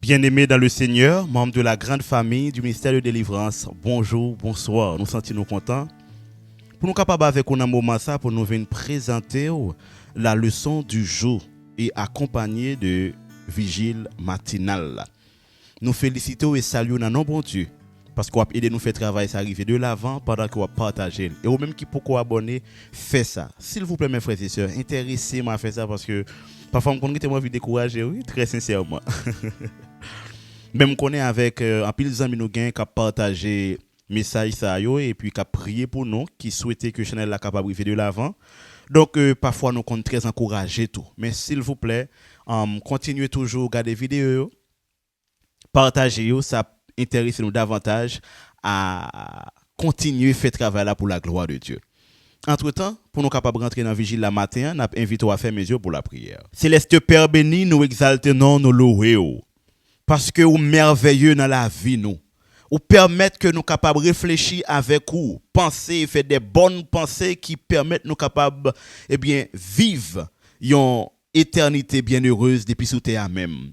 Bien-aimés dans le Seigneur, membres de la grande famille du ministère de délivrance, bonjour, bonsoir, nous sentons contents. Pour nous capables avec un moment ça, pour nous venir présenter la leçon du jour et accompagné de vigile matinale. Nous félicitons et saluons notre bon Dieu parce qu'on a aidé nous faire travailler ça arriver de l'avant pendant qu'on a partagé. Et au même qui pourquoi abonner, fait ça. S'il vous plaît mes frères et sœurs, intéressez-moi à faire ça parce que parfois on connaît moi décourager, oui, très sincèrement. Même qu'on est avec un pile d'amis nous gain qui a partagé message ça yo et puis qui a prié pour nous qui souhaitait que Chanel la capable de l'avant. Donc parfois nous compte très encourager tout. Mais s'il vous plaît, continuez toujours à regarder vidéo, partagez ça intéresse nous davantage à continuer faire travail là pour la gloire de Dieu. Entre-temps, pour nous capables de rentrer dans la vigile la matin, nous invitons à faire mes yeux pour la prière. Céleste Père béni, nous exaltons, nous louons. Parce que vous merveilleux dans la vie, nous. Vous permettez que nous capables de réfléchir avec vous, penser, faire des bonnes pensées qui permettent nous capables, vivre une éternité bienheureuse depuis sous terre même.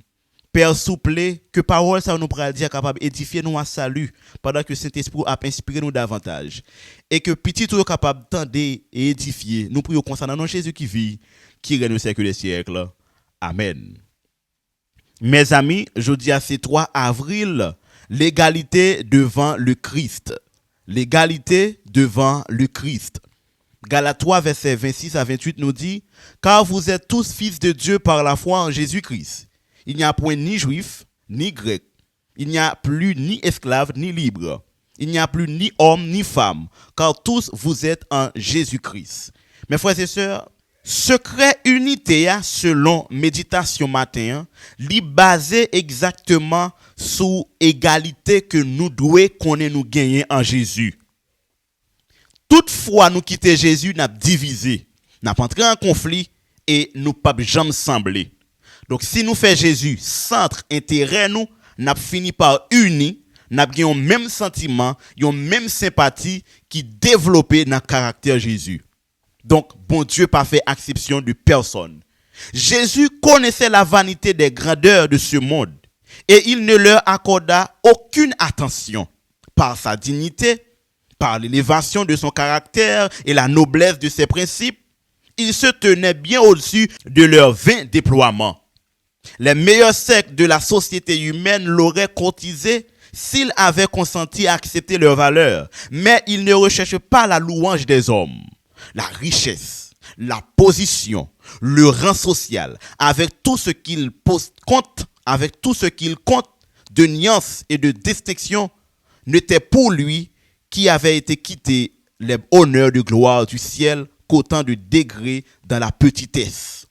Père souple, que parole ça nous pourra dire capable d'édifier nous à salut pendant que Saint-Esprit a inspiré nous davantage. Et que petit tout capable d'entendre et édifier, nous prions concernant non Jésus qui vit, qui règne au siècle des siècles. Amen. Mes amis, jeudi à ce 3 avril, l'égalité devant le Christ. L'égalité devant le Christ. Galates 3, versets 26 à 28 nous dit « Car vous êtes tous fils de Dieu par la foi en Jésus-Christ. Il n'y a point ni juif, ni grec. Il n'y a plus ni esclave, ni libre. Il n'y a plus ni homme, ni femme, car tous vous êtes en Jésus-Christ. » Mes frères et sœurs, secret unité selon méditation matin, li basé exactement sur égalité que nous devons connaître nous gagner en Jésus. Toutefois nous quitter Jésus n'a divisé, n'a pas entré en conflit et nous pas jamais sembler. Donc si nous fait Jésus centre intérêt nous, n'a fini par uni, n'a un même sentiment, une même sympathie qui développé dans le caractère Jésus. Donc, bon Dieu pas fait exception de personne. Jésus connaissait la vanité des grandeurs de ce monde et il ne leur accorda aucune attention. Par sa dignité, par l'élévation de son caractère et la noblesse de ses principes, il se tenait bien au-dessus de leurs vains déploiements. Les meilleurs siècles de la société humaine l'auraient courtisé s'il avait consenti à accepter leurs valeurs, mais il ne recherche pas la louange des hommes. La richesse, la position, le rang social, avec tout ce qu'il compte, de nuances et de distinctions, n'était pour lui qui avait été quitté les honneurs de gloire du ciel qu'autant de degrés dans la petitesse.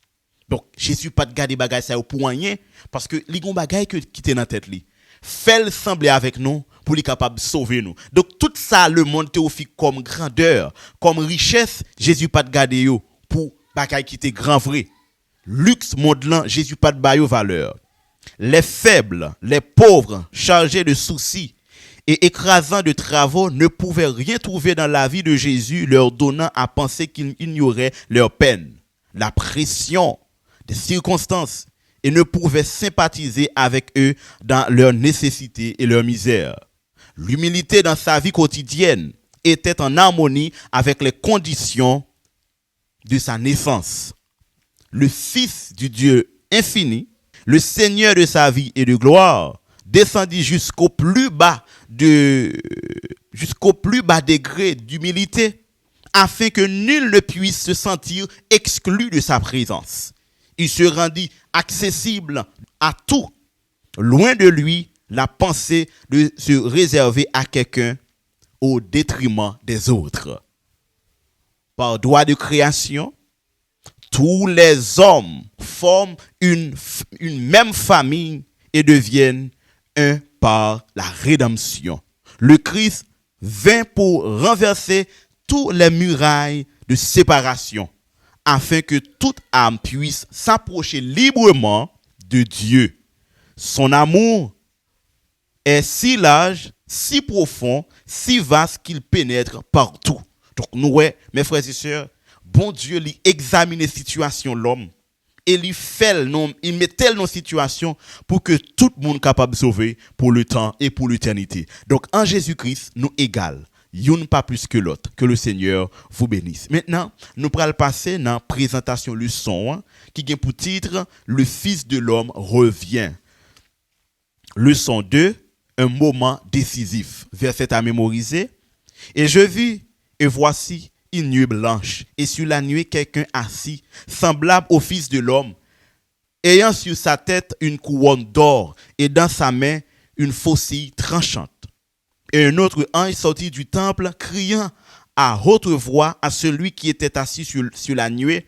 Donc, Jésus pas de garder bagay ça pour rien, parce que li gon bagay que quitter dans tête li. Fait sembler avec nous pour les capable de sauver nous. Donc tout ça le monde théophile comme grandeur, comme richesse, Jésus pas de garder yo pour bagay qui était grand vrai. Luxe modelant, Jésus pas de bayo valeur. Les faibles, les pauvres, chargés de soucis et écrasants de travaux ne pouvaient rien trouver dans la vie de Jésus, leur donnant à penser qu'il ignorait leur peine, la pression des circonstances et ne pouvaient sympathiser avec eux dans leur nécessité et leur misère. L'humilité dans sa vie quotidienne était en harmonie avec les conditions de sa naissance. Le Fils du Dieu infini, le Seigneur de sa vie et de gloire, descendit jusqu'au plus bas degré d'humilité, afin que nul ne puisse se sentir exclu de sa présence. Il se rendit accessible à tout. Loin de lui la pensée de se réserver à quelqu'un au détriment des autres. Par droit de création, tous les hommes forment une même famille et deviennent un par la rédemption. Le Christ vint pour renverser toutes les murailles de séparation, afin que toute âme puisse s'approcher librement de Dieu. Son amour est si large, si profond, si vaste qu'il pénètre partout. Donc nous ouais, mes frères et sœurs, bon Dieu lui examine la situation l'homme et lui fait non, il met telle non situation pour que tout le monde capable de sauver pour le temps et pour l'éternité. Donc en Jésus-Christ, nous égal. Y'une pas plus que l'autre. Que le Seigneur vous bénisse. Maintenant, nous allons passer dans la présentation leçon qui a pour titre Le Fils de l'homme revient. Leçon 2, un moment décisif. Verset à mémoriser. Et je vis, et voici une nuée blanche, et sur la nuée quelqu'un assis, semblable au Fils de l'homme, ayant sur sa tête une couronne d'or, et dans sa main une faucille tranchante. Et un autre ange sortit du temple, criant à haute voix à celui qui était assis sur la nuée,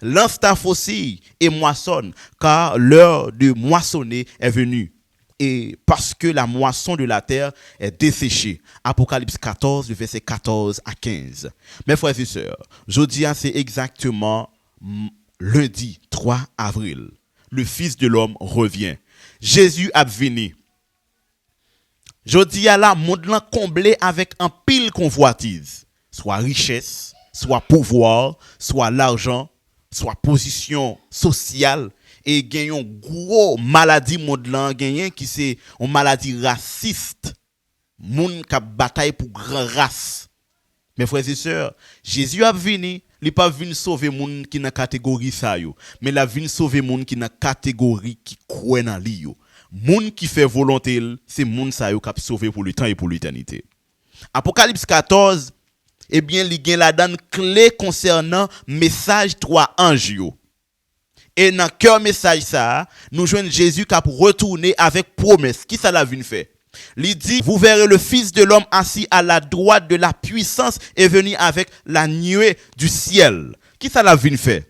lance ta faucille et moissonne, car l'heure de moissonner est venue. Et parce que la moisson de la terre est desséchée. Apocalypse 14, verset 14 à 15. Mes frères et sœurs, jeudi, c'est exactement lundi 3 avril. Le Fils de l'homme revient. Jésus a venu. Jeudi, là, monde là comblé avec un pile convoitise. Soit richesse, soit pouvoir, soit l'argent, soit position sociale. Et gagnons gros maladie monde là gagné qui c'est une maladie raciste monde qui bataille pour grand race. Mes frères et sœurs, Jésus a venu, il pas venu sauver monde qui dans catégorie ça yo, mais il a venu sauver monde qui dans catégorie qui croit dans lui yo. Monde qui fait volonté, c'est monde ça yo qui sauver pour le temps et pour l'éternité. Apocalypse 14, eh bien il y a la donne clé concernant message 3 anges yo. Et dans cœur message ça, nous joignons Jésus qui a retourné avec promesse. Qui ça l'a vu faire? Il dit, vous verrez le Fils de l'homme assis à la droite de la puissance et venir avec la nuée du ciel. Qui ça l'a vu faire?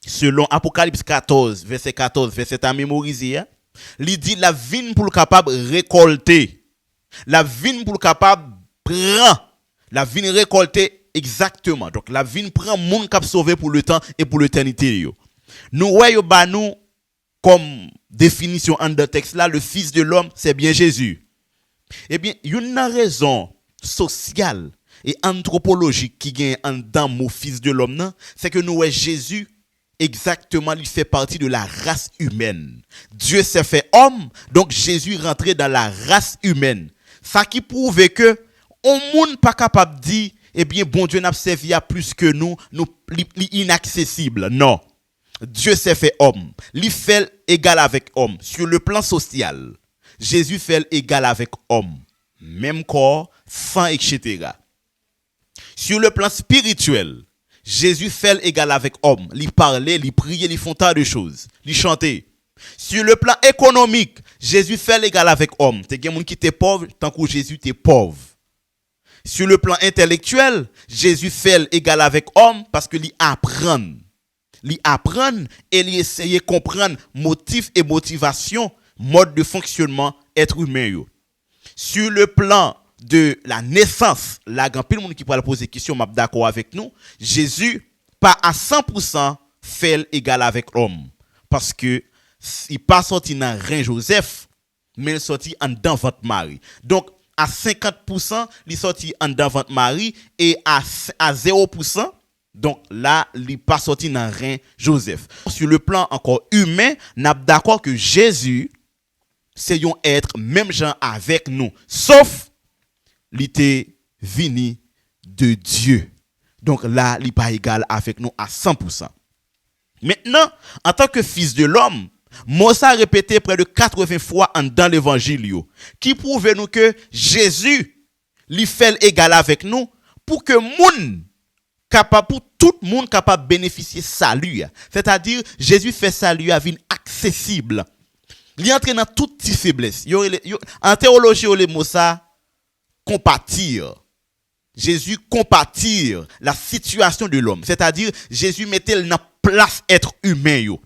Selon Apocalypse 14, verset 14, verset à mémoriser, hein? Il dit, la vigne pour le capable récolter. La vigne pour le capable prend. La vigne récolter exactement. Donc la vigne prend monde cap sauvé pour le temps et pour l'éternité yo. Nous voyons nous comme définition en de texte là, le Fils de l'homme, c'est bien Jésus. Eh bien, il y a une raison sociale et anthropologique qui gagne en dans mot Fils de l'homme, c'est que nous voyons Jésus exactement, il fait partie de la race humaine. Dieu s'est fait homme, donc Jésus rentrait dans la race humaine. Ça qui prouve que on monde pas capable de dire, eh bien, bon Dieu n'a servi à plus que nous inaccessible. Non. Dieu s'est fait homme. Il fait égal avec homme. Sur le plan social, Jésus fait égal avec homme. Même corps, sang, etc. Sur le plan spirituel, Jésus fait égal avec homme. Il parlait, il priait, il font tant de choses. Il chantait. Sur le plan économique, Jésus fait égal avec homme. T'es quelqu'un qui était pauvre, tant que Jésus était pauvre. Sur le plan intellectuel, Jésus fait égal avec homme parce que il apprend. Li apprendre et li essayer comprendre motif et motivation, mode de fonctionnement être humain yo. Sur le plan de la naissance, la grand pile monde qui pourra poser question m'a d'accord avec nous, Jésus pas à 100% fait égal avec l'homme parce que il pas sorti dans rein Joseph, mais il sorti en dans ventre Marie. Donc à 50%, il sorti en dans ventre Marie et à 0%. Donc là, il n'est pas sorti dans rien Joseph. Sur le plan encore humain, nous sommes d'accord que Jésus, c'est un être même genre avec nous. Sauf, il était venu de Dieu. Donc là, il n'est pas égal avec nous à 100%. Maintenant, en tant que fils de l'homme, Moussa a répété près de 80 fois dans l'évangile, qui prouve nous que Jésus, il fait égal avec nous pour que moun capable pour tout le monde capable de bénéficier salut, c'est-à-dire Jésus fait salut à vie accessible. Il entre dans toute petite faiblesse. En théologie les mots ça compatir. Jésus compatir la situation de l'homme, c'est-à-dire Jésus mettait dans place être humain yo.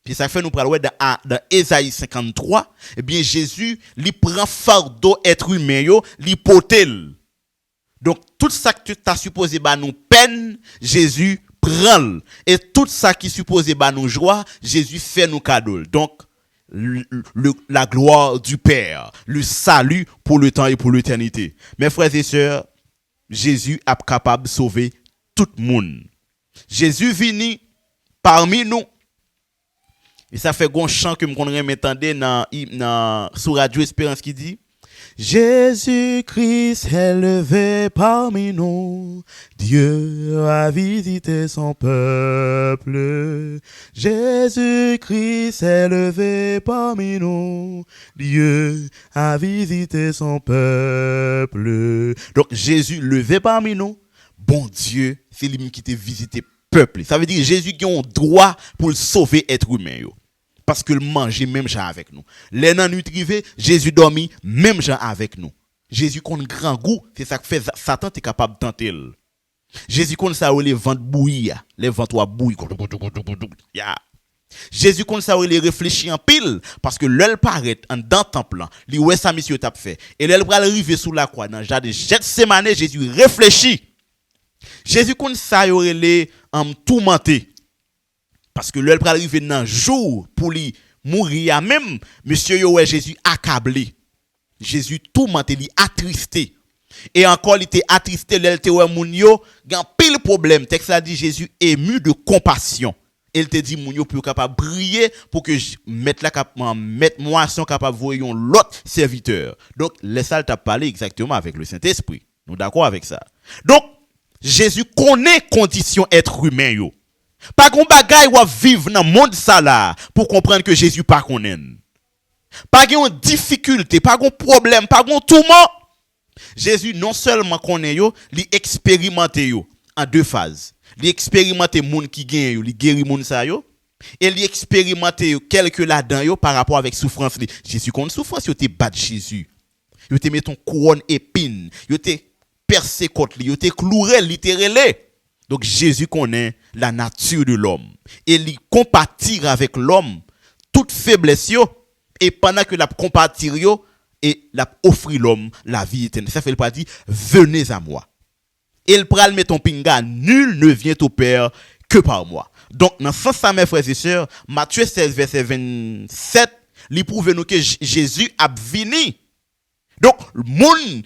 Puis ça fait nous parler dans Ésaïe 53, eh bien Jésus lui prend fardeau être humain yo, lui potel. Donc, tout ça que tu as supposé bah nous peine, Jésus prend. Et tout ça qui supposé bah nous joie, Jésus fait nous cadeau. Donc, la gloire du Père, le salut pour le temps et pour l'éternité. Mes frères et sœurs, Jésus est capable de sauver tout le monde. Jésus vini parmi nous. Et ça fait un chant que je m'entendais sur Radio Espérance qui dit Jésus-Christ est levé parmi nous, Dieu a visité son peuple. Jésus-Christ est levé parmi nous, Dieu a visité son peuple. Donc Jésus levé parmi nous, bon Dieu, c'est lui qui t'a visité peuple. Ça veut dire Jésus qui a un droit pour sauver être humain. Parce que le manger même gens avec nous. Les nan nuit rivé, Jésus dormi même gens avec nous. Jésus qu'on grand goût, c'est ça que fait Satan est capable de tenter. Jésus qu'on ça les vents bouillir, les vents toi bouillir. Jésus qu'on ça les réfléchir en pile parce que l'elle paraît en dans temple là, li ouais ça monsieur t'a fait et l'elle va arriver sous la croix dans jardin Gethsemane, Jésus réfléchit. Jésus qu'on ça les en tourmenté. Parce que l'heure pral arriver dans jour pour lui mourir même monsieur yo Jésus accablé. Jésus tourmenté, li attristé. Et encore il était attristé l'elle te ouais moun yo gan pile problème. Texte a dit Jésus ému de compassion. Il te dit moun yo pour capable briller pour que mettre moisson capable voyon l'autre serviteur. Donc laisse ça t'a parler exactement avec le Saint-Esprit. Nous d'accord avec ça. Donc Jésus connaît condition être humain yo. Pas qu'on bagaille ou vivre dans le monde ça là pour comprendre que Jésus pas connaît. Pas qu'on difficulté, pas qu'on problème, pas qu'on tourment. Jésus non seulement connaît yo, li expérimenté yo en deux phases. Li expérimenté moun qui gagne yo, li guéri moun ça yo et li expérimenté yo quelque là-dedans yo par rapport avec souffrance li. Jésus connaît souffrance, yo te bat Jésus. Yo te met ton couronne épine, yo te percé contre li, yo te cloué littéralement. Donc Jésus connaît la nature de l'homme et il compatir avec l'homme toute faiblesse yo, et pendant que la compatir yo et la offrir l'homme la vie éternelle. Ça fait le pas dit venez à moi. Et il pral met ton pinga, nul ne vient au Père que par moi. Donc dans ce sens mes frères et sœurs, Matthieu 16 verset 27, il prouve nous que Jésus a vini. Donc moun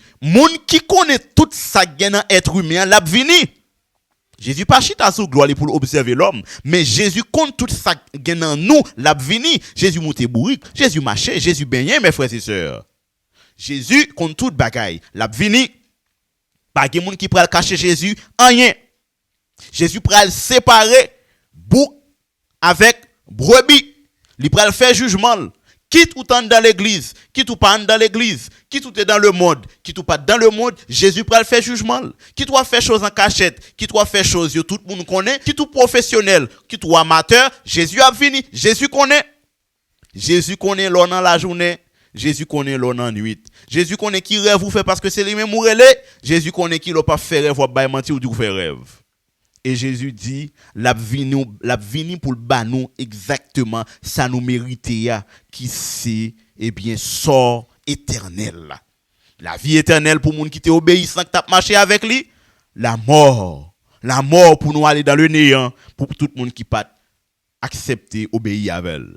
qui connaît tout ça gagne être humain l'a vini. Jésus pas chita sous gloire pour observer l'homme, mais Jésus compte tout ça gagne nous l'a vini. Jésus monté bourrique, Jésus marché, Jésus baigné mes frères et sœurs. Jésus compte toute bagaille, l'a vini. Pas de monde qui pral cacher Jésus rien. Jésus pral séparer bouc avec brebis. Il pral faire jugement. Quitte ou tant dans l'église, quitte ou pas dans l'église, quitte ou t'es dans le monde, quitte ou pas dans le monde, Jésus pral faire jugement. Quitte ou faire choses en cachette, quitte ou faire choses que tout le monde connaît, quitte ou professionnel, quitte ou amateur, Jésus a fini. Jésus connaît. Jésus connaît l'on dans la journée. Jésus connaît l'on en nuit. Jésus connaît qui rêve vous fait parce que c'est lui-même ou relé. Jésus connaît qui l'a pas fait rêve ou pas mentir ou du fait rêve. Et Jésus dit l'a vini pour le banou exactement ça nous mérite qui c'est bien sort éternel. La vie éternelle pour moun qui t'obéissant qui t'a marché avec lui, la mort pour nous aller dans le néant pour tout le monde qui pas accepter obéir avec elle.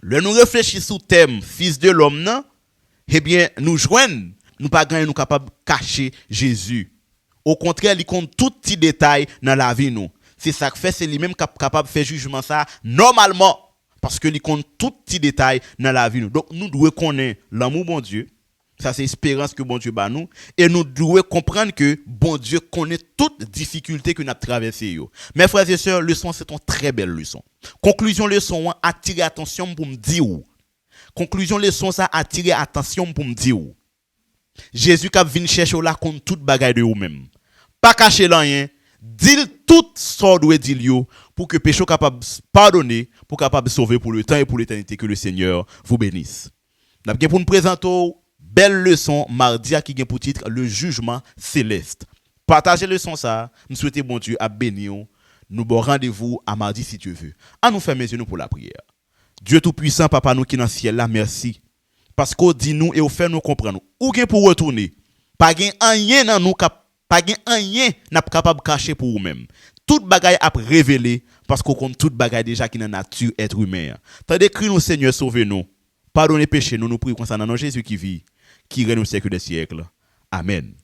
Le nous réfléchissons sur le thème fils de l'homme, non? Eh bien, nous joignons, nous pas gagner, nous capables de cacher Jésus. Au contraire, il compte tout petit détail dans la vie nous. C'est ça que fait, c'est lui-même capable de faire jugement ça normalement. Parce que il compte tout petit détail dans la vie nous. Donc, nous devons connaître l'amour bon Dieu. Ça, c'est l'espérance que bon Dieu bat nous. Et nous devons comprendre que bon Dieu connaît toutes difficultés que nous avons traversées. Mes frères et sœurs, leçon, c'est une très belle leçon. Conclusion, leçon, attirer attention pour me dire. Conclusion, leçon, ça, attirer attention pour me dire. Jésus qui vient chercher là contre toute bagaille de vous-même. Pas cacher rien, dit tout ce doit dire pour que péché capable pardonner, pour capable sauver pour le temps et pour l'éternité. Que le Seigneur vous bénisse. Nous avons pour nous présenter belle leçon mardi qui a pour titre le jugement céleste. Partagez le leçon ça. Nous souhaitons bon Dieu à bénir. Nous bon rendez-vous à mardi si Dieu veut. À nous faire mes yeux pour la prière. Dieu tout-puissant, papa nous qui dans le ciel là, merci. Parce qu'on dit nous et on fait nous comprendre. Ou bien pour retourner. Pas gen rien dans nous pas gen rien n'a capable cacher pour vous-même. Toute bagaille a révélé parce qu'on compte toute bagaille déjà qui dans nature être humain. Tandis que nous Seigneur sauve-nous. Pardonnez péché nous prions concernant Jésus qui vit, qui règne au siècle des siècles. Amen.